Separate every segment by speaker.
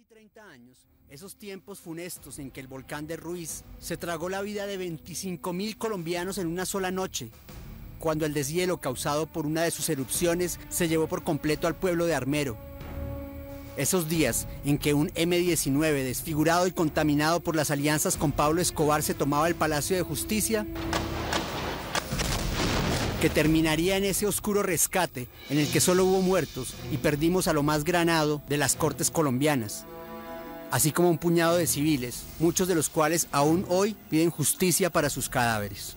Speaker 1: 30 años, esos tiempos funestos en que el volcán de Ruiz se tragó la vida de 25.000 colombianos en una sola noche, cuando el deshielo causado por una de sus erupciones se llevó por completo al pueblo de Armero. Esos días en que un M-19 desfigurado y contaminado por las alianzas con Pablo Escobar se tomaba el Palacio de Justicia, que terminaría en ese oscuro rescate en el que solo hubo muertos y perdimos a lo más granado de las cortes colombianas, así como un puñado de civiles, muchos de los cuales aún hoy piden justicia para sus cadáveres.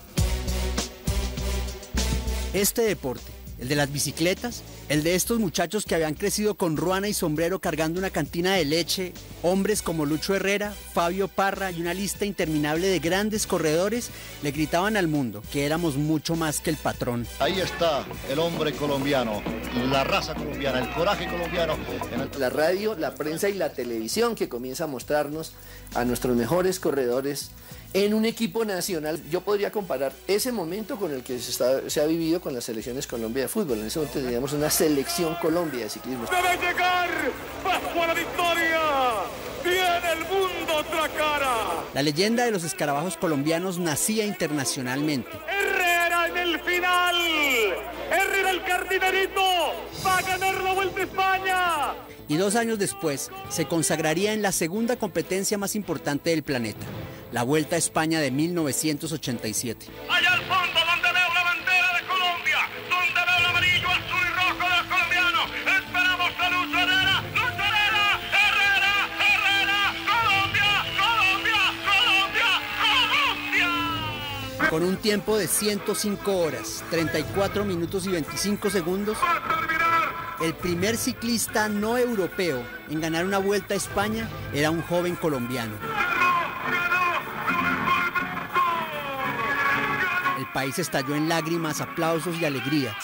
Speaker 1: Este deporte, el de las bicicletas, el de estos muchachos que habían crecido con ruana y sombrero cargando una cantina de leche, hombres como Lucho Herrera, Fabio Parra y una lista interminable de grandes corredores, le gritaban al mundo que éramos mucho más que el patrón.
Speaker 2: Ahí está el hombre colombiano, la raza colombiana, el coraje colombiano.
Speaker 3: La radio, la prensa y la televisión que comienza a mostrarnos a nuestros mejores corredores en un equipo nacional. Yo podría comparar ese momento con el que se ha vivido con las selecciones Colombia de fútbol. En ese momento teníamos una selección Colombia de ciclismo.
Speaker 4: ¡Debe llegar! ¡Bajo a la victoria! ¡Tiene el mundo otra cara!
Speaker 1: La leyenda de los escarabajos colombianos nacía internacionalmente.
Speaker 4: ¡Herrera en el final! ¡Herrera el cardinerito! ¡Va a ganar la Vuelta a España!
Speaker 1: Y 2 años después se consagraría en la segunda competencia más importante del planeta, la Vuelta a España de 1987.
Speaker 4: Allá al fondo, donde veo la bandera de Colombia, donde veo el amarillo, azul y rojo de los colombianos, esperamos a Lucho Herrera, Herrera, Herrera, Colombia, Colombia, Colombia, Colombia.
Speaker 1: Con un tiempo de 105 horas, 34 minutos y 25 segundos, el primer ciclista no europeo en ganar una Vuelta a España era un joven colombiano. El país estalló en lágrimas, aplausos y alegría.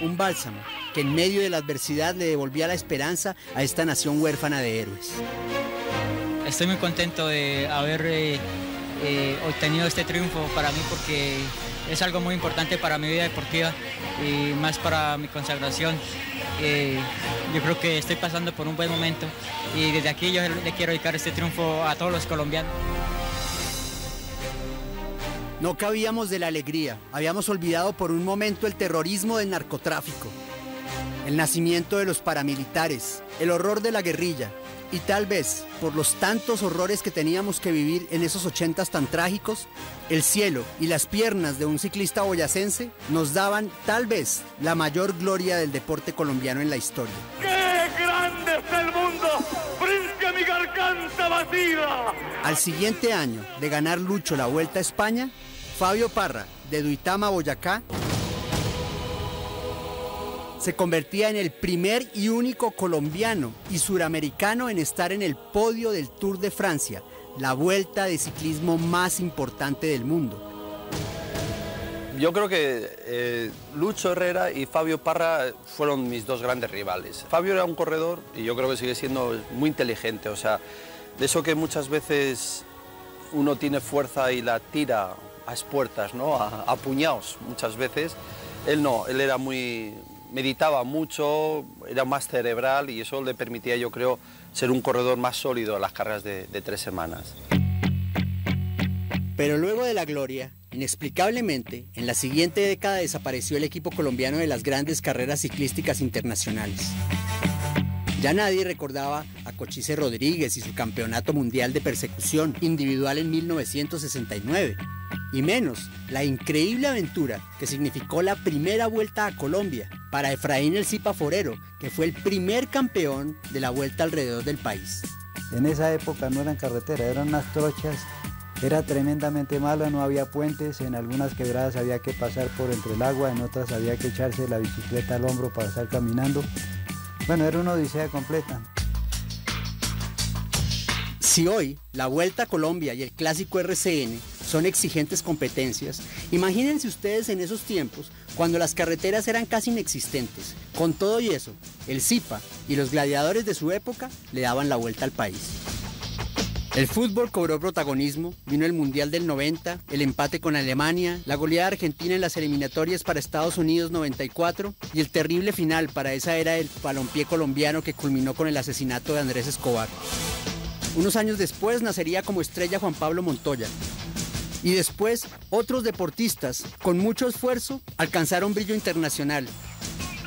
Speaker 1: Un bálsamo que en medio de la adversidad le devolvía la esperanza a esta nación huérfana de héroes.
Speaker 5: Estoy muy contento de haber obtenido este triunfo para mí, porque es algo muy importante para mi vida deportiva y más para mi consagración. Yo creo que estoy pasando por un buen momento y desde aquí yo le quiero dedicar este triunfo a todos los colombianos.
Speaker 1: No cabíamos de la alegría, habíamos olvidado por un momento el terrorismo del narcotráfico, el nacimiento de los paramilitares, el horror de la guerrilla, y tal vez, por los tantos horrores que teníamos que vivir en esos 80s tan trágicos, el cielo y las piernas de un ciclista boyacense nos daban, tal vez, la mayor gloria del deporte colombiano en la historia.
Speaker 4: ¡Qué grande es el mundo! ¡Frente a mi garganta batida!
Speaker 1: Al siguiente año de ganar Lucho la Vuelta a España, Fabio Parra, de Duitama, Boyacá, se convertía en el primer y único colombiano y suramericano en estar en el podio del Tour de Francia, la vuelta de ciclismo más importante del mundo.
Speaker 6: Yo creo que Lucho Herrera y Fabio Parra fueron mis dos grandes rivales. Fabio era un corredor y yo creo que sigue siendo muy inteligente, o sea, de eso que muchas veces uno tiene fuerza y la tira a expuertas, ¿no? A puñados muchas veces. Él no, él era meditaba mucho, era más cerebral y eso le permitía, yo creo, ser un corredor más sólido en las carreras de 3 semanas.
Speaker 1: Pero luego de la gloria, inexplicablemente, en la siguiente década desapareció el equipo colombiano de las grandes carreras ciclísticas internacionales. Ya nadie recordaba a Cochise Rodríguez y su campeonato mundial de persecución individual en 1969. Y menos la increíble aventura que significó la primera Vuelta a Colombia para Efraín El Zipa Forero, que fue el primer campeón de la vuelta alrededor del país.
Speaker 7: En esa época no eran carreteras, eran unas trochas, era tremendamente malo, no había puentes, en algunas quebradas había que pasar por entre el agua, en otras había que echarse la bicicleta al hombro para estar caminando. Bueno, era una odisea completa.
Speaker 1: Si hoy la Vuelta a Colombia y el clásico RCN son exigentes competencias, imagínense ustedes en esos tiempos, cuando las carreteras eran casi inexistentes. Con todo y eso, el Zipa y los gladiadores de su época le daban la vuelta al país. El fútbol cobró protagonismo, vino el Mundial del 90, el empate con Alemania, la goleada argentina en las eliminatorias para Estados Unidos 94 y el terrible final para esa era del balompié colombiano que culminó con el asesinato de Andrés Escobar. Unos años después nacería como estrella Juan Pablo Montoya. Y después, otros deportistas, con mucho esfuerzo, alcanzaron brillo internacional.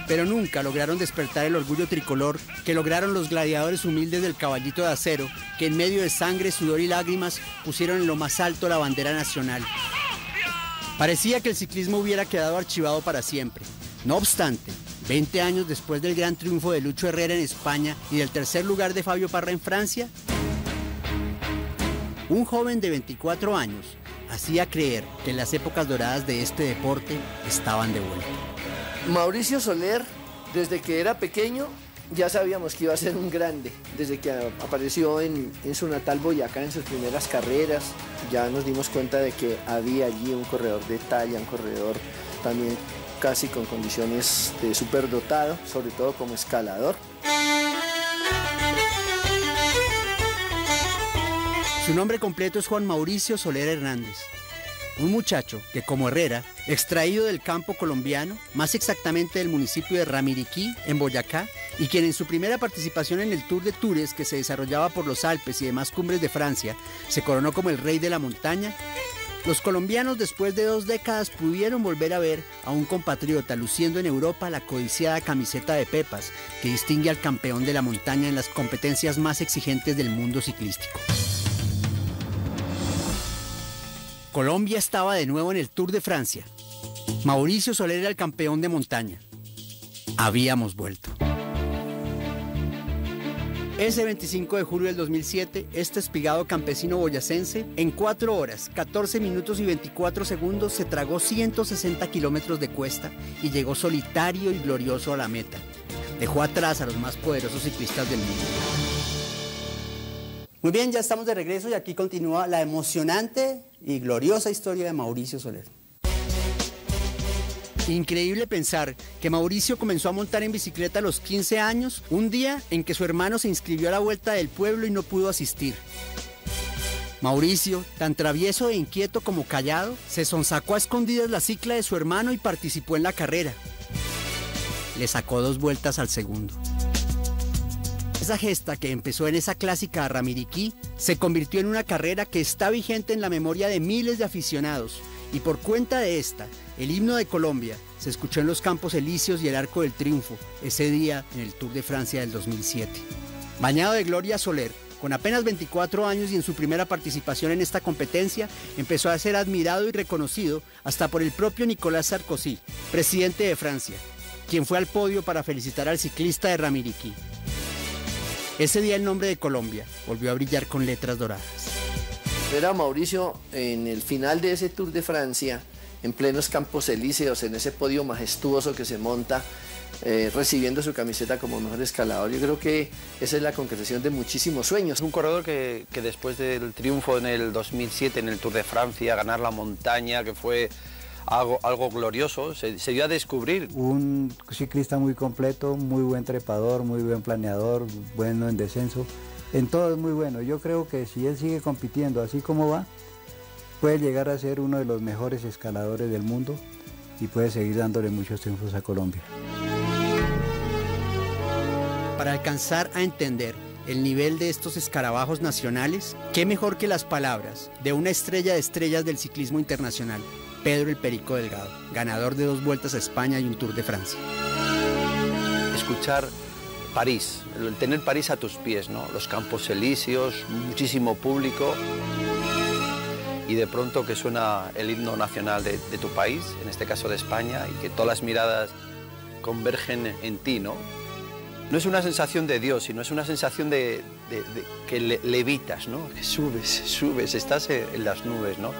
Speaker 1: Pero nunca lograron despertar el orgullo tricolor que lograron los gladiadores humildes del Caballito de Acero, que en medio de sangre, sudor y lágrimas pusieron en lo más alto la bandera nacional. Parecía que el ciclismo hubiera quedado archivado para siempre. No obstante, 20 años después del gran triunfo de Lucho Herrera en España y del tercer lugar de Fabio Parra en Francia, un joven de 24 años hacía creer que las épocas doradas de este deporte estaban de vuelta.
Speaker 3: Mauricio Soler, desde que era pequeño, ya sabíamos que iba a ser un grande. Desde que apareció en su natal Boyacá en sus primeras carreras, ya nos dimos cuenta de que había allí un corredor de talla, un corredor también casi con condiciones de superdotado, sobre todo como escalador.
Speaker 1: Su nombre completo es Juan Mauricio Soler Hernández. Un muchacho que, como Herrera, extraído del campo colombiano, más exactamente del municipio de Ramiriquí, en Boyacá, y quien en su primera participación en el Tour de Tours, que se desarrollaba por los Alpes y demás cumbres de Francia, se coronó como el rey de la montaña, los colombianos después de 2 décadas pudieron volver a ver a un compatriota luciendo en Europa la codiciada camiseta de pepas que distingue al campeón de la montaña en las competencias más exigentes del mundo ciclístico. Colombia estaba de nuevo en el Tour de Francia. Mauricio Soler era el campeón de montaña. Habíamos vuelto. Ese 25 de julio del 2007, este espigado campesino boyacense, en 4 horas, 14 minutos y 24 segundos, se tragó 160 kilómetros de cuesta y llegó solitario y glorioso a la meta. Dejó atrás a los más poderosos ciclistas del mundo. Muy bien, ya estamos de regreso y aquí continúa la emocionante y gloriosa historia de Mauricio Soler. Increíble pensar que Mauricio comenzó a montar en bicicleta a los 15 años, un día en que su hermano se inscribió a la Vuelta del Pueblo y no pudo asistir. Mauricio, tan travieso e inquieto como callado, se sonsacó a escondidas la cicla de su hermano y participó en la carrera. Le sacó 2 vueltas al segundo. Esa gesta que empezó en esa clásica Ramiriquí se convirtió en una carrera que está vigente en la memoria de miles de aficionados y por cuenta de esta, el himno de Colombia se escuchó en los Campos Elíseos y el Arco del Triunfo ese día en el Tour de Francia del 2007. Bañado de gloria, Soler, con apenas 24 años y en su primera participación en esta competencia, empezó a ser admirado y reconocido hasta por el propio Nicolas Sarkozy, presidente de Francia, quien fue al podio para felicitar al ciclista de Ramiriquí. Ese día el nombre de Colombia volvió a brillar con letras doradas.
Speaker 3: Era Mauricio en el final de ese Tour de Francia, en plenos Campos Elíseos, en ese podio majestuoso que se monta, recibiendo su camiseta como mejor escalador. Yo creo que esa es la concreción de muchísimos sueños.
Speaker 6: Es un corredor que después del triunfo en el 2007 en el Tour de Francia, ganar la montaña, que fue algo glorioso, se dio a descubrir.
Speaker 7: Un ciclista muy completo, muy buen trepador, muy buen planeador, bueno en descenso, en todo es muy bueno. Yo creo que si él sigue compitiendo así como va, puede llegar a ser uno de los mejores escaladores del mundo y puede seguir dándole muchos triunfos a Colombia.
Speaker 1: Para alcanzar a entender el nivel de estos escarabajos nacionales, qué mejor que las palabras de una estrella de estrellas del ciclismo internacional, Pedro el Perico Delgado, ganador de 2 vueltas a España y un Tour de Francia.
Speaker 6: Escuchar París, el tener París a tus pies, ¿no? Los Campos Elíseos, muchísimo público y de pronto que suena el himno nacional de tu país, en este caso de España, y que todas las miradas convergen en ti, ¿no? No es una sensación de Dios, sino es una sensación de que levitas, ¿no? Que subes, estás en las nubes, ¿no?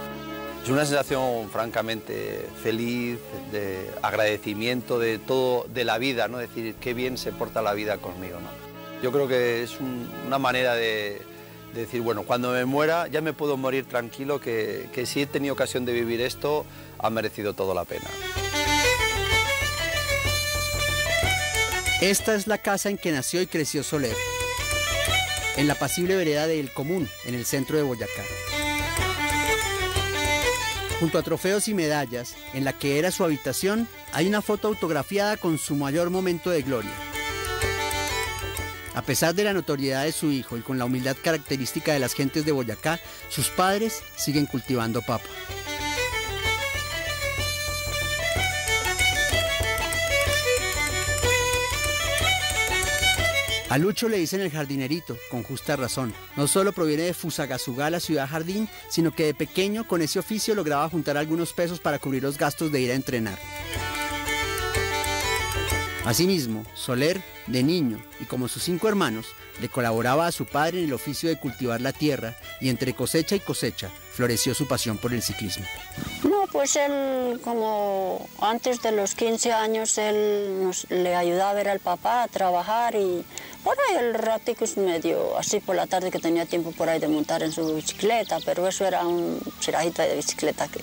Speaker 6: Es una sensación francamente feliz, de agradecimiento de todo, de la vida, ¿no? Decir, qué bien se porta la vida conmigo, ¿no? Yo creo que es una manera de decir, bueno, cuando me muera ya me puedo morir tranquilo, que si he tenido ocasión de vivir esto, ha merecido toda la pena.
Speaker 1: Esta es la casa en que nació y creció Soler. en la apacible vereda de El Común, en el centro de Boyacá. Junto a trofeos y medallas, en la que era su habitación, hay una foto autografiada con su mayor momento de gloria. A pesar de la notoriedad de su hijo y con la humildad característica de las gentes de Boyacá, sus padres siguen cultivando papa. A Lucho le dicen el jardinerito, con justa razón. No solo proviene de Fusagasugá, la ciudad jardín, sino que de pequeño con ese oficio lograba juntar algunos pesos para cubrir los gastos de ir a entrenar. Asimismo, Soler, de niño y como sus 5 hermanos, le colaboraba a su padre en el oficio de cultivar la tierra y entre cosecha y cosecha floreció su pasión por el ciclismo.
Speaker 8: No, pues él, como antes de los 15 años, él le ayudaba a ver al papá a trabajar y por ahí el ratico es medio así por la tarde que tenía tiempo por ahí de montar en su bicicleta, pero eso era un chirajito de bicicleta que...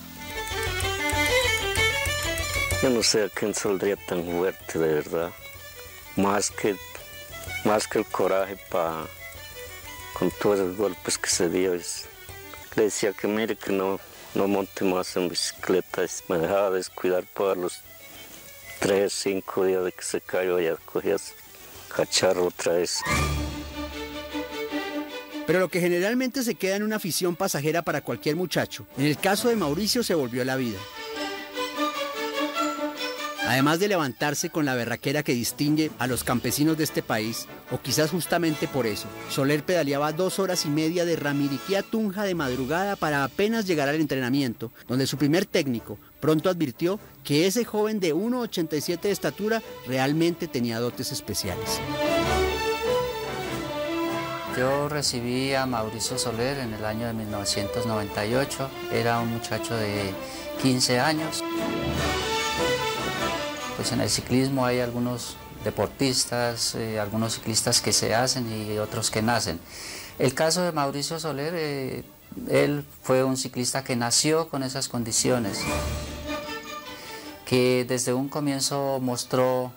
Speaker 9: Yo no sé a quién saldría tan fuerte, de verdad. Más que el coraje con todos los golpes que se dio. Le decía que mire que no monte más en bicicleta. Me dejaba descuidar para los 3, 5 días de que se cayó, ya cogía cacharro otra vez.
Speaker 1: Pero lo que generalmente se queda en una afición pasajera para cualquier muchacho, en el caso de Mauricio se volvió la vida. Además de levantarse con la berraquera que distingue a los campesinos de este país, o quizás justamente por eso, Soler pedaleaba 2 horas y media de Ramiriquí a Tunja de madrugada para apenas llegar al entrenamiento, donde su primer técnico pronto advirtió que ese joven de 1,87 de estatura realmente tenía dotes especiales.
Speaker 10: Yo recibí a Mauricio Soler en el año de 1998, era un muchacho de 15 años. Pues en el ciclismo hay algunos deportistas, algunos ciclistas que se hacen y otros que nacen. El caso de Mauricio Soler, él fue un ciclista que nació con esas condiciones, que desde un comienzo mostró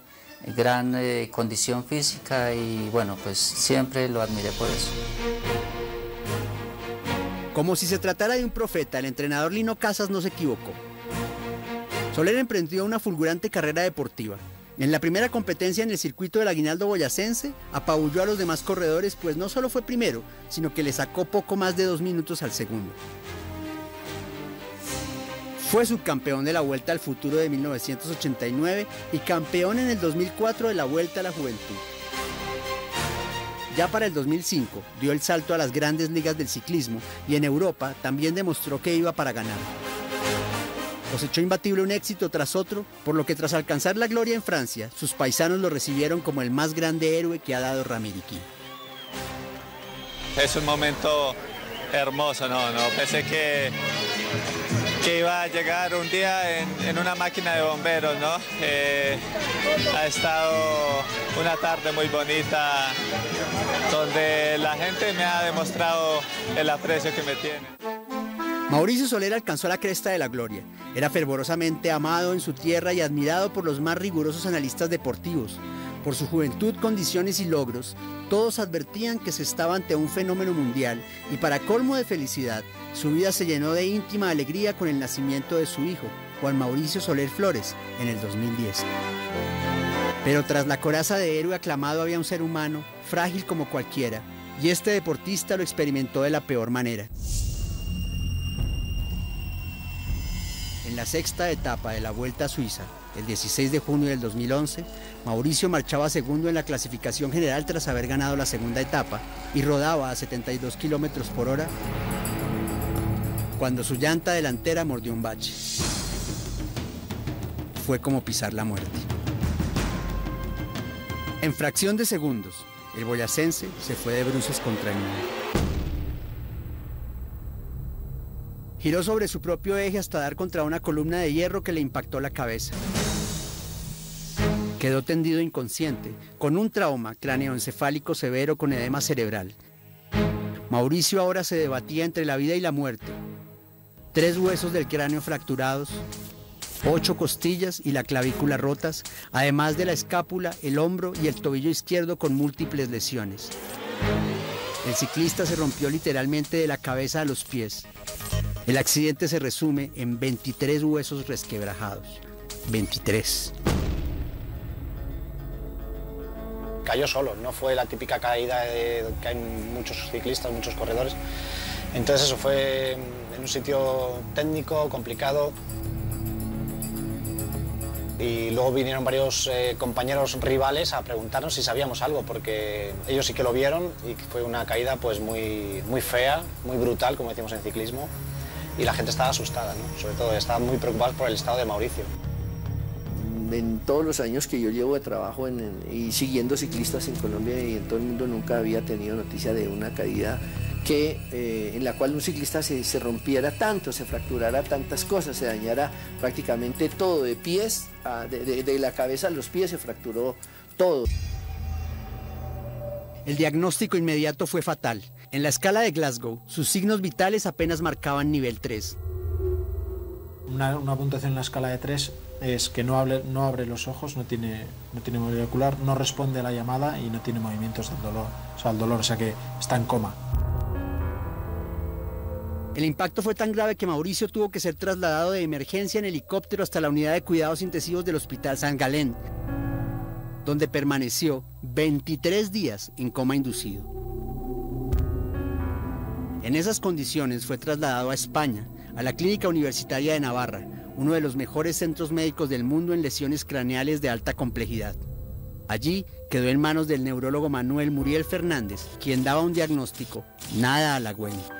Speaker 10: gran condición física y bueno, pues siempre lo admiré por eso.
Speaker 1: Como si se tratara de un profeta, el entrenador Lino Casas no se equivocó. Soler emprendió una fulgurante carrera deportiva. En la primera competencia en el circuito del Aguinaldo boyacense, apabulló a los demás corredores, pues no solo fue primero, sino que le sacó poco más de 2 minutos al segundo. Fue subcampeón de la Vuelta al Futuro de 1989 y campeón en el 2004 de la Vuelta a la Juventud. Ya para el 2005 dio el salto a las grandes ligas del ciclismo y en Europa también demostró que iba para ganar. Cosechó imbatible un éxito tras otro, por lo que tras alcanzar la gloria en Francia, sus paisanos lo recibieron como el más grande héroe que ha dado Ramiriquí.
Speaker 11: Es un momento hermoso, no pensé que iba a llegar un día en una máquina de bomberos, ¿no? Ha estado una tarde muy bonita, donde la gente me ha demostrado el aprecio que me tiene.
Speaker 1: Mauricio Soler alcanzó la cresta de la gloria. Era fervorosamente amado en su tierra y admirado por los más rigurosos analistas deportivos. Por su juventud, condiciones y logros, todos advertían que se estaba ante un fenómeno mundial y para colmo de felicidad, su vida se llenó de íntima alegría con el nacimiento de su hijo, Juan Mauricio Soler Flores, en el 2010. Pero tras la coraza de héroe aclamado había un ser humano, frágil como cualquiera, y este deportista lo experimentó de la peor manera. En la sexta etapa de la Vuelta a Suiza, el 16 de junio del 2011, Mauricio marchaba segundo en la clasificación general tras haber ganado la segunda etapa y rodaba a 72 kilómetros por hora cuando su llanta delantera mordió un bache. Fue como pisar la muerte. En fracción de segundos, el boyacense se fue de bruces contra el mundo. Giró sobre su propio eje hasta dar contra una columna de hierro que le impactó la cabeza. Quedó tendido inconsciente, con un trauma cráneoencefálico severo con edema cerebral. Mauricio ahora se debatía entre la vida y la muerte. 3 huesos del cráneo fracturados, 8 costillas y la clavícula rotas, además de la escápula, el hombro y el tobillo izquierdo con múltiples lesiones. El ciclista se rompió literalmente de la cabeza a los pies. El accidente se resume en 23 huesos resquebrajados. 23.
Speaker 12: Cayó solo, no fue la típica caída que hay muchos ciclistas, muchos corredores. Entonces eso fue en un sitio técnico, complicado. Y luego vinieron varios compañeros rivales a preguntarnos si sabíamos algo, porque ellos sí que lo vieron y fue una caída pues muy fea, muy brutal, como decimos en ciclismo, y la gente estaba asustada, ¿no? Sobre todo estaban muy preocupados por el estado de Mauricio.
Speaker 3: En todos los años que yo llevo de trabajo y siguiendo ciclistas en Colombia y en todo el mundo, nunca había tenido noticia de una caída en la cual un ciclista se rompiera tanto, se fracturara tantas cosas, se dañara prácticamente todo, de pies, de la cabeza a los pies se fracturó todo.
Speaker 1: El diagnóstico inmediato fue fatal. En la escala de Glasgow, sus signos vitales apenas marcaban nivel 3.
Speaker 13: Una puntuación en la escala de 3 es que no abre los ojos, no tiene movilidad ocular, no responde a la llamada y no tiene movimientos del dolor, o sea que está en coma.
Speaker 1: El impacto fue tan grave que Mauricio tuvo que ser trasladado de emergencia en helicóptero hasta la unidad de cuidados intensivos del Hospital San Galén, donde permaneció 23 días en coma inducido. En esas condiciones fue trasladado a España, a la Clínica Universitaria de Navarra, uno de los mejores centros médicos del mundo en lesiones craneales de alta complejidad. Allí quedó en manos del neurólogo Manuel Muriel Fernández, quien daba un diagnóstico nada halagüeño.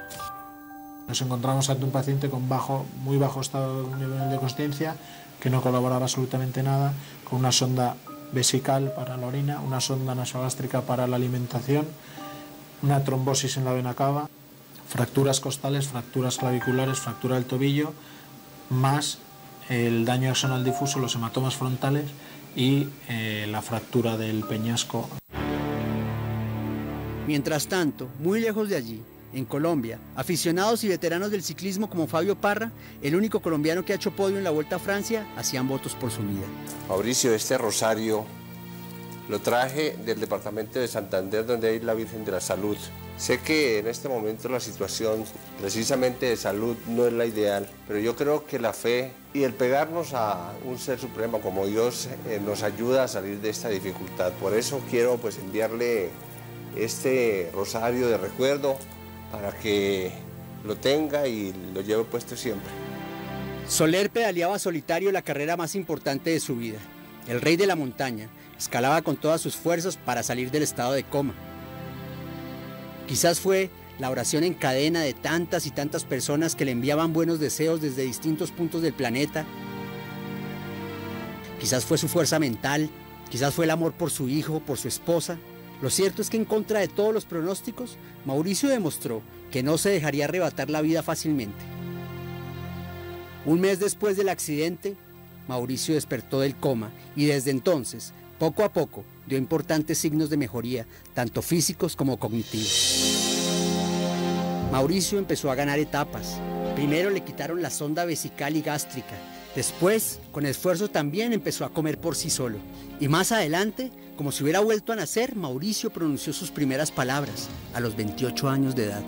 Speaker 13: Nos encontramos ante un paciente con muy bajo estado de consciencia, que no colaboraba absolutamente nada, con una sonda vesical para la orina, una sonda nasogástrica para la alimentación, una trombosis en la vena cava, fracturas costales, fracturas claviculares, fractura del tobillo, más el daño axonal difuso, los hematomas frontales y la fractura del peñasco.
Speaker 1: Mientras tanto, muy lejos de allí, en Colombia, aficionados y veteranos del ciclismo como Fabio Parra, el único colombiano que ha hecho podio en la Vuelta a Francia, hacían votos por su vida.
Speaker 14: Mauricio, este rosario lo traje del departamento de Santander, donde hay la Virgen de la Salud. Sé que en este momento la situación precisamente de salud no es la ideal, pero yo creo que la fe y el pegarnos a un ser supremo como Dios nos ayuda a salir de esta dificultad. Por eso quiero pues enviarle este rosario de recuerdo para que lo tenga y lo lleve puesto siempre.
Speaker 1: Soler pedaleaba solitario la carrera más importante de su vida. El rey de la montaña escalaba con todas sus fuerzas para salir del estado de coma. Quizás fue la oración en cadena de tantas y tantas personas que le enviaban buenos deseos desde distintos puntos del planeta. Quizás fue su fuerza mental, quizás fue el amor por su hijo, por su esposa. Lo cierto es que en contra de todos los pronósticos, Mauricio demostró que no se dejaría arrebatar la vida fácilmente. Un mes después del accidente, Mauricio despertó del coma y desde entonces, poco a poco, dio importantes signos de mejoría, tanto físicos como cognitivos. Mauricio empezó a ganar etapas. Primero le quitaron la sonda vesical y gástrica. Después, con esfuerzo también empezó a comer por sí solo. Y más adelante, como si hubiera vuelto a nacer, Mauricio pronunció sus primeras palabras a los 28 años de edad.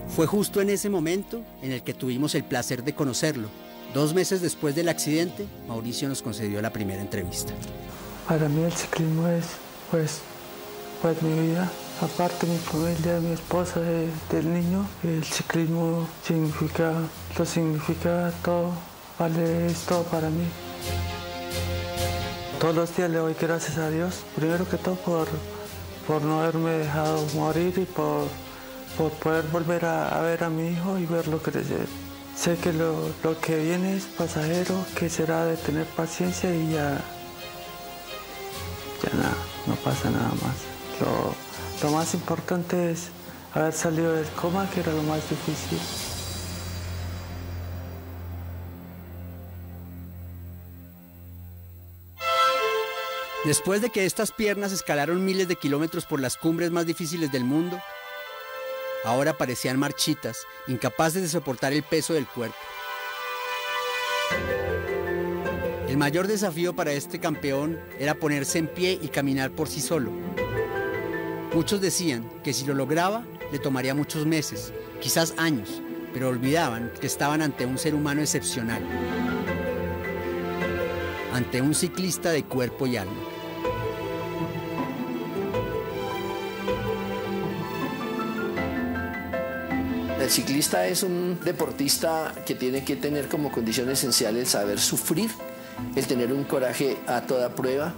Speaker 1: Fue justo en ese momento en el que tuvimos el placer de conocerlo. 2 meses después del accidente, Mauricio nos concedió la primera entrevista.
Speaker 15: Para mí el ciclismo es pues mi vida. Aparte de mi familia, mi esposa, del niño, el ciclismo significa todo, vale todo para mí. Todos los días le doy gracias a Dios, primero que todo por no haberme dejado morir y por poder volver a ver a mi hijo y verlo crecer. Sé que lo que viene es pasajero, que será de tener paciencia y ya nada, no pasa nada más. Lo más importante es haber salido del coma, que era lo más difícil.
Speaker 1: Después de que estas piernas escalaron miles de kilómetros por las cumbres más difíciles del mundo, ahora parecían marchitas, incapaces de soportar el peso del cuerpo. El mayor desafío para este campeón era ponerse en pie y caminar por sí solo. Muchos decían que si lo lograba, le tomaría muchos meses, quizás años, pero olvidaban que estaban ante un ser humano excepcional, ante un ciclista de cuerpo y alma.
Speaker 3: El ciclista es un deportista que tiene que tener como condición esencial el saber sufrir, el tener un coraje a toda prueba,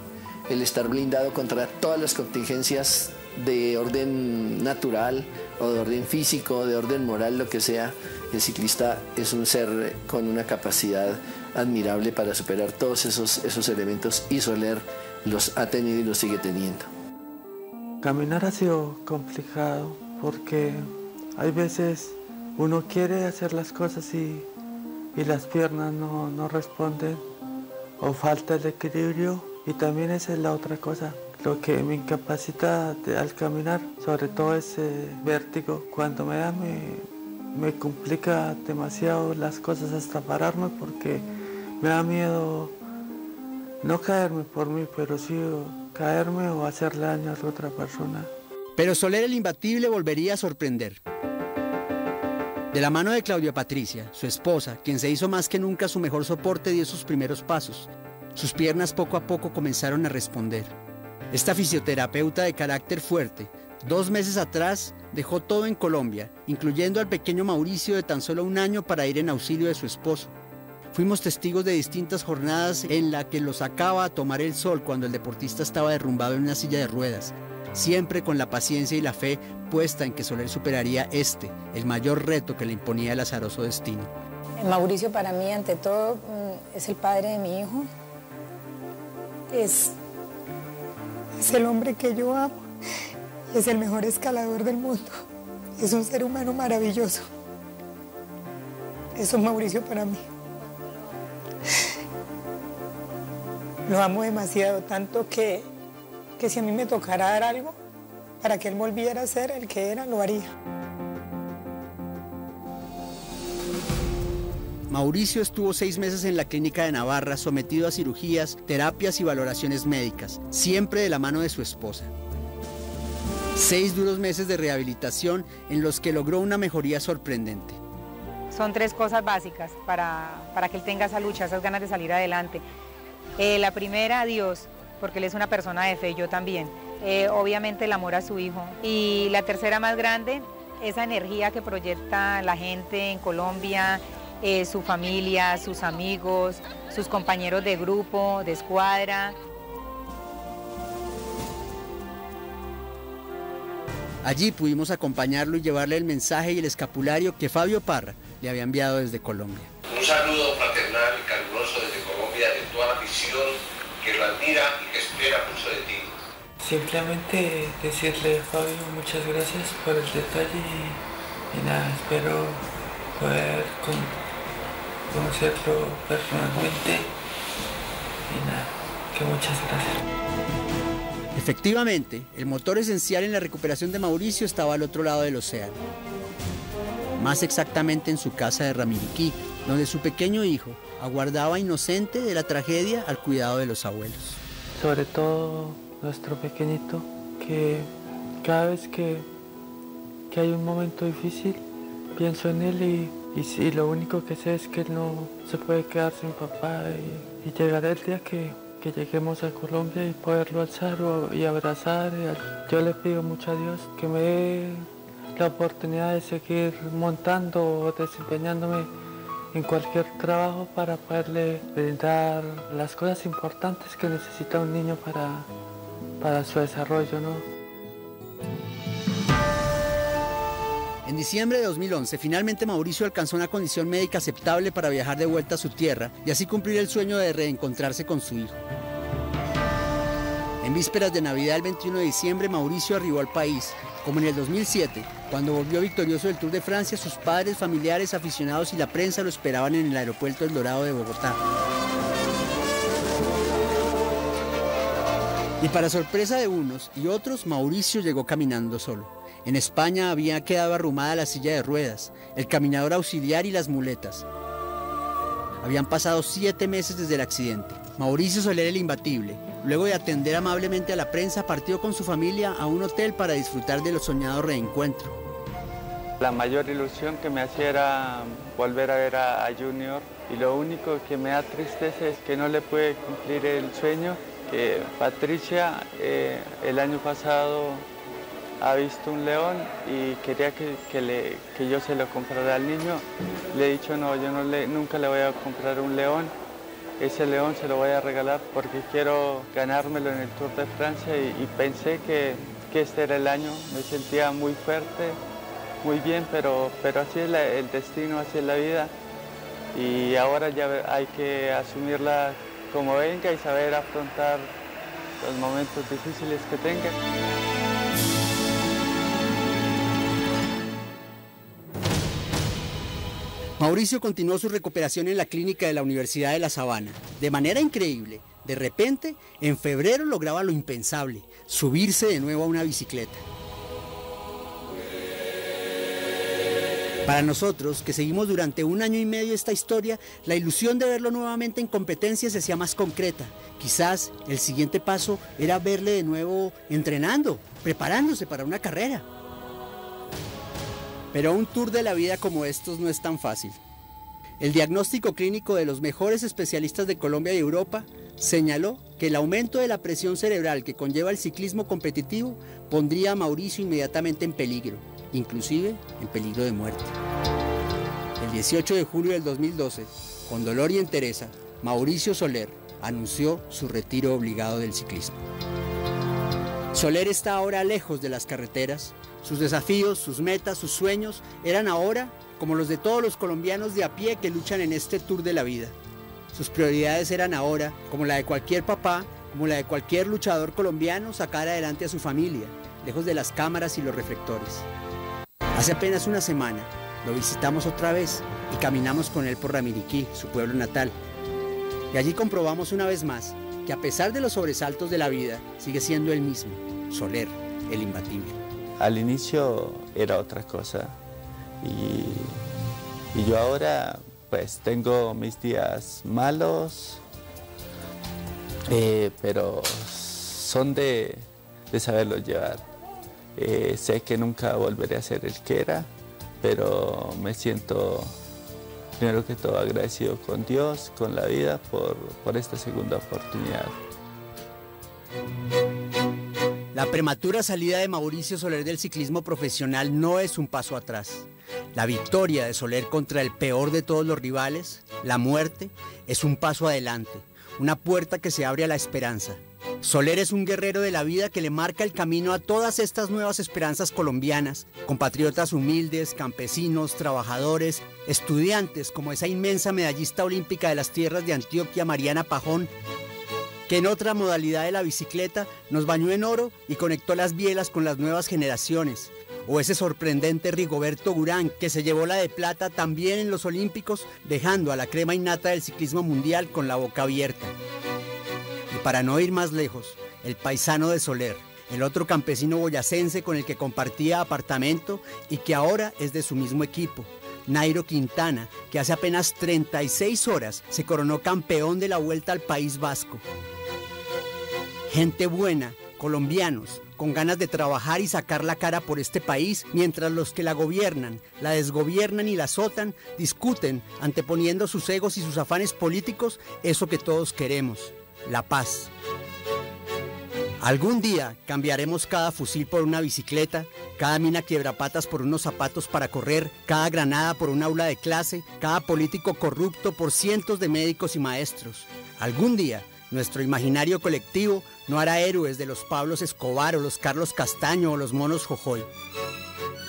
Speaker 3: el estar blindado contra todas las contingencias de orden natural o de orden físico, de orden moral, lo que sea. El ciclista es un ser con una capacidad admirable para superar todos esos elementos, y Soler los ha tenido y los sigue teniendo.
Speaker 15: Caminar ha sido complicado porque hay veces uno quiere hacer las cosas y las piernas no responden, o falta el equilibrio, y también esa es la otra cosa. Lo que me incapacita al caminar, sobre todo es vértigo. Cuando me da me complica demasiado las cosas hasta pararme, porque me da miedo no caerme por mí, pero sí caerme o hacerle daño a la otra persona.
Speaker 1: Pero Soler el imbatible volvería a sorprender. De la mano de Claudia Patricia, su esposa, quien se hizo más que nunca su mejor soporte, dio sus primeros pasos. Sus piernas poco a poco comenzaron a responder. Esta fisioterapeuta de carácter fuerte, 2 meses atrás, dejó todo en Colombia, incluyendo al pequeño Mauricio de tan solo 1 año, para ir en auxilio de su esposo. Fuimos testigos de distintas jornadas en las que lo sacaba a tomar el sol cuando el deportista estaba derrumbado en una silla de ruedas, siempre con la paciencia y la fe puesta en que Soler superaría el mayor reto que le imponía el azaroso destino.
Speaker 16: Mauricio para mí, ante todo, es el padre de mi hijo. Es el hombre que yo amo. Es el mejor escalador del mundo. Es un ser humano maravilloso. Eso es Mauricio para mí. Lo amo demasiado, tanto que si a mí me tocara dar algo para que él volviera a ser el que era, lo haría.
Speaker 1: Mauricio estuvo 6 meses en la clínica de Navarra, sometido a cirugías, terapias y valoraciones médicas, siempre de la mano de su esposa. 6 duros meses de rehabilitación en los que logró una mejoría sorprendente.
Speaker 17: Son 3 cosas básicas para que él tenga esa lucha, esas ganas de salir adelante. La primera, Dios, porque él es una persona de fe, yo también. Obviamente el amor a su hijo. Y la tercera más grande, esa energía que proyecta la gente en Colombia, su familia, sus amigos, sus compañeros de grupo, de escuadra.
Speaker 1: Allí pudimos acompañarlo y llevarle el mensaje y el escapulario que Fabio Parra le había enviado desde Colombia.
Speaker 18: Un saludo fraternal y caluroso desde Colombia, de toda la afición que lo admira y que espera mucho de ti.
Speaker 15: Simplemente decirle a Fabio muchas gracias por el detalle y nada, espero poder conocerlo personalmente y nada, que muchas gracias.
Speaker 1: Efectivamente, el motor esencial en la recuperación de Mauricio estaba al otro lado del océano. Más exactamente en su casa de Ramiriquí, donde su pequeño hijo aguardaba inocente de la tragedia al cuidado de los abuelos.
Speaker 15: Sobre todo nuestro pequeñito, que cada vez que hay un momento difícil, pienso en él y lo único que sé es que él no se puede quedar sin papá y llegará el día que lleguemos a Colombia y poderlo alzar y abrazar. Yo le pido mucho a Dios que me dé la oportunidad de seguir montando o desempeñándome en cualquier trabajo para poderle brindar las cosas importantes que necesita un niño para su desarrollo, ¿no?
Speaker 1: En diciembre de 2011, finalmente Mauricio alcanzó una condición médica aceptable para viajar de vuelta a su tierra y así cumplir el sueño de reencontrarse con su hijo. En vísperas de Navidad, el 21 de diciembre, Mauricio arribó al país. Como en el 2007, cuando volvió victorioso del Tour de Francia, sus padres, familiares, aficionados y la prensa lo esperaban en el aeropuerto El Dorado de Bogotá. Y para sorpresa de unos y otros, Mauricio llegó caminando solo. En España había quedado arrumada la silla de ruedas, el caminador auxiliar y las muletas. Habían pasado 7 meses desde el accidente. Mauricio Soler el imbatible, luego de atender amablemente a la prensa, partió con su familia a un hotel para disfrutar del soñado reencuentro.
Speaker 19: La mayor ilusión que me hacía era volver a ver a Junior y lo único que me da tristeza es que no le pude cumplir el sueño, que Patricia el año pasado ha visto un león y quería que yo se lo comprara al niño. Le he dicho no, yo nunca le voy a comprar un león. Ese león se lo voy a regalar porque quiero ganármelo en el Tour de Francia y pensé que este era el año. Me sentía muy fuerte, muy bien, pero así es el destino, así es la vida. Y ahora ya hay que asumirla como venga y saber afrontar los momentos difíciles que tenga.
Speaker 1: Mauricio continuó su recuperación en la clínica de la Universidad de La Sabana. De manera increíble, de repente, en febrero lograba lo impensable, subirse de nuevo a una bicicleta. Para nosotros, que seguimos durante 1 año y medio esta historia, la ilusión de verlo nuevamente en competencia se hacía más concreta. Quizás el siguiente paso era verle de nuevo entrenando, preparándose para una carrera. Pero un tour de la vida como estos no es tan fácil. El diagnóstico clínico de los mejores especialistas de Colombia y Europa señaló que el aumento de la presión cerebral que conlleva el ciclismo competitivo pondría a Mauricio inmediatamente en peligro, inclusive en peligro de muerte. El 18 de julio del 2012, con dolor y entereza, Mauricio Soler anunció su retiro obligado del ciclismo. Soler está ahora lejos de las carreteras. Sus desafíos, sus metas, sus sueños eran ahora como los de todos los colombianos de a pie que luchan en este tour de la vida. Sus prioridades eran ahora, como la de cualquier papá, como la de cualquier luchador colombiano, sacar adelante a su familia, lejos de las cámaras y los reflectores. Hace apenas una semana lo visitamos otra vez y caminamos con él por Ramiriquí, su pueblo natal. Y allí comprobamos una vez más que a pesar de los sobresaltos de la vida, sigue siendo el mismo, Soler, el imbatible.
Speaker 19: Al inicio era otra cosa y yo ahora pues tengo mis días malos, pero son de saberlos llevar. Sé que nunca volveré a ser el que era, pero me siento primero que todo agradecido con Dios, con la vida por esta segunda oportunidad.
Speaker 1: La prematura salida de Mauricio Soler del ciclismo profesional no es un paso atrás. La victoria de Soler contra el peor de todos los rivales, la muerte, es un paso adelante, una puerta que se abre a la esperanza. Soler es un guerrero de la vida que le marca el camino a todas estas nuevas esperanzas colombianas, compatriotas humildes, campesinos, trabajadores, estudiantes como esa inmensa medallista olímpica de las tierras de Antioquia, Mariana Pajón, que en otra modalidad de la bicicleta nos bañó en oro y conectó las bielas con las nuevas generaciones. O ese sorprendente Rigoberto Urán, que se llevó la de plata también en los Olímpicos, dejando a la crema innata del ciclismo mundial con la boca abierta. Y para no ir más lejos, el paisano de Soler, el otro campesino boyacense con el que compartía apartamento y que ahora es de su mismo equipo, Nairo Quintana, que hace apenas 36 horas se coronó campeón de la Vuelta al País Vasco. Gente buena, colombianos, con ganas de trabajar y sacar la cara por este país, mientras los que la gobiernan, la desgobiernan y la azotan, discuten, anteponiendo sus egos y sus afanes políticos, eso que todos queremos, la paz. Algún día cambiaremos cada fusil por una bicicleta, cada mina quiebrapatas por unos zapatos para correr, cada granada por un aula de clase, cada político corrupto por cientos de médicos y maestros. Algún día nuestro imaginario colectivo no hará héroes de los Pablos Escobar o los Carlos Castaño o los monos Jojoy.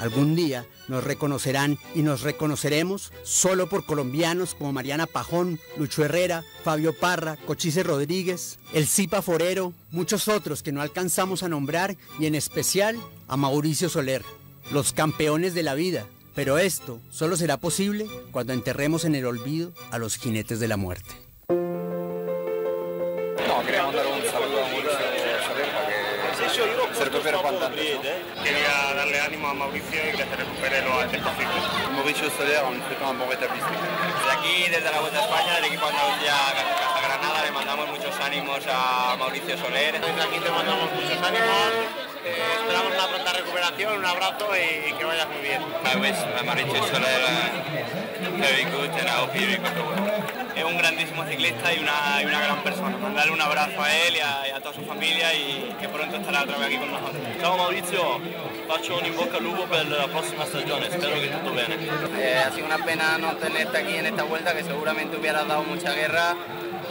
Speaker 1: Algún día nos reconocerán y nos reconoceremos solo por colombianos como Mariana Pajón, Lucho Herrera, Fabio Parra, Cochise Rodríguez, el Zipa Forero, muchos otros que no alcanzamos a nombrar y en especial a Mauricio Soler, los campeones de la vida. Pero esto solo será posible cuando enterremos en el olvido a los jinetes de la muerte.
Speaker 20: Quería mandar un saludo a Mauricio Soler para que se recupere cuanto antes, ¿no?
Speaker 4: Quería darle ánimo a Mauricio y que se recupere lo antes posible.
Speaker 20: Mauricio Soler, on fait un bon rétablissement.
Speaker 21: Desde aquí, desde la Vuelta a España, del equipo Andalucía Casa Granada, le mandamos muchos ánimos a Mauricio Soler.
Speaker 4: Desde aquí te mandamos muchos ánimos.
Speaker 21: esperamos una pronta recuperación, un abrazo y que vayas muy bien. I wish Mauricio Soler very good and I hope he recovers well. Es un grandísimo ciclista y una gran persona. Mandarle un abrazo a él y a toda su familia y que pronto estará otra vez aquí con nosotros.
Speaker 2: Ciao Maurizio, faccio un in bocca al lupo per la prossima stagione, spero che tutto bene.
Speaker 21: Ha sido una pena no tenerte aquí en esta vuelta, que seguramente hubieras dado mucha guerra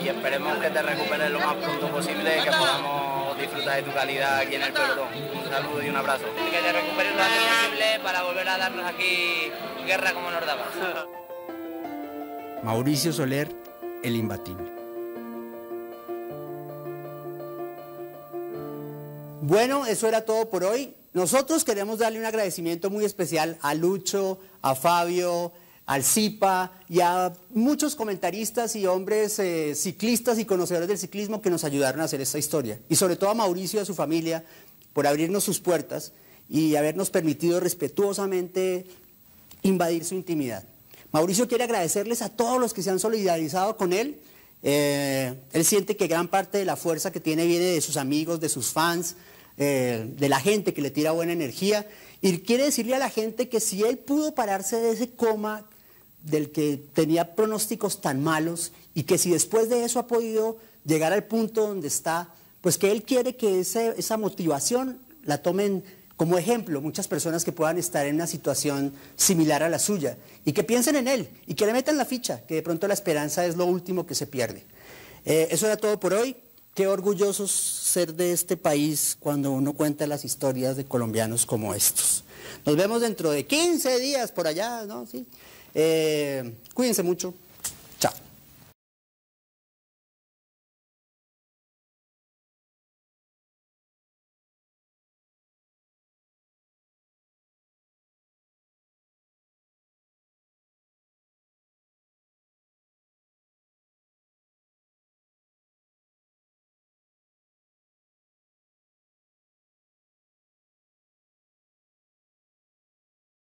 Speaker 21: y esperemos que te recuperes lo más pronto posible y que podamos disfrutar de tu calidad aquí en el pelotón. Un saludo y un abrazo. Que te recuperes lo antes posible para volver a darnos aquí guerra como nos dabas.
Speaker 1: Mauricio Soler, el imbatible. Bueno, eso era todo por hoy. Nosotros queremos darle un agradecimiento muy especial a Lucho, a Fabio, al Zipa y a muchos comentaristas y hombres ciclistas y conocedores del ciclismo que nos ayudaron a hacer esta historia. Y sobre todo a Mauricio y a su familia por abrirnos sus puertas y habernos permitido respetuosamente invadir su intimidad. Mauricio quiere agradecerles a todos los que se han solidarizado con él. Él siente que gran parte de la fuerza que tiene viene de sus amigos, de sus fans, de la gente que le tira buena energía. Y quiere decirle a la gente que si él pudo pararse de ese coma del que tenía pronósticos tan malos y que si después de eso ha podido llegar al punto donde está, pues que él quiere que esa motivación la tomen como ejemplo muchas personas que puedan estar en una situación similar a la suya y que piensen en él y que le metan la ficha, que de pronto la esperanza es lo último que se pierde. Eso era todo por hoy. Qué orgullosos ser de este país cuando uno cuenta las historias de colombianos como estos. Nos vemos dentro de 15 días por allá, ¿no? Sí. Cuídense mucho.